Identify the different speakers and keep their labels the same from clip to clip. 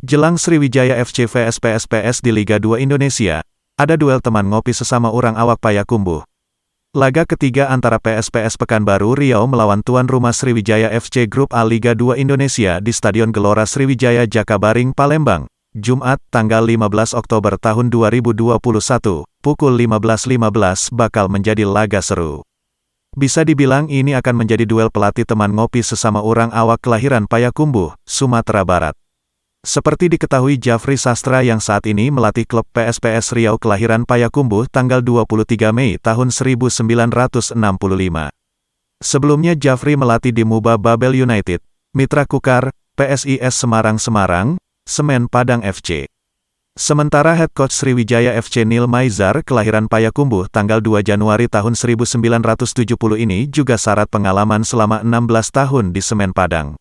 Speaker 1: Jelang Sriwijaya FC vs PSPS di Liga 2 Indonesia, ada duel teman ngopi sesama orang awak Payakumbuh. Laga ketiga antara PSPS Pekanbaru Riau melawan tuan rumah Sriwijaya FC Grup A Liga 2 Indonesia di Stadion Gelora Sriwijaya Jakabaring, Palembang, Jumat, tanggal 15 Oktober tahun 2021, pukul 15.15 bakal menjadi laga seru. Bisa dibilang ini akan menjadi duel pelatih teman ngopi sesama orang awak kelahiran Payakumbuh, Sumatera Barat. Seperti diketahui Jafri Sastra yang saat ini melatih klub PSPS Riau kelahiran Payakumbuh tanggal 23 Mei tahun 1965. Sebelumnya Jafri melatih di Muba Babel United, Mitra Kukar, PSIS Semarang, Semen Padang FC. Sementara head coach Sriwijaya FC Nil Maizar kelahiran Payakumbuh tanggal 2 Januari tahun 1970 ini juga syarat pengalaman selama 16 tahun di Semen Padang.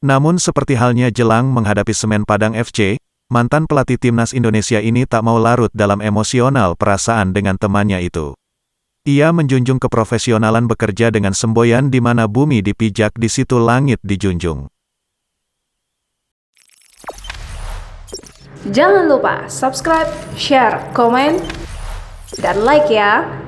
Speaker 1: Namun seperti halnya jelang menghadapi Semen Padang FC, mantan pelatih timnas Indonesia ini tak mau larut dalam emosional perasaan dengan temannya itu. Ia menjunjung keprofesionalan bekerja dengan semboyan di mana bumi dipijak di situ langit dijunjung.
Speaker 2: Jangan lupa subscribe, share, komen, dan like ya!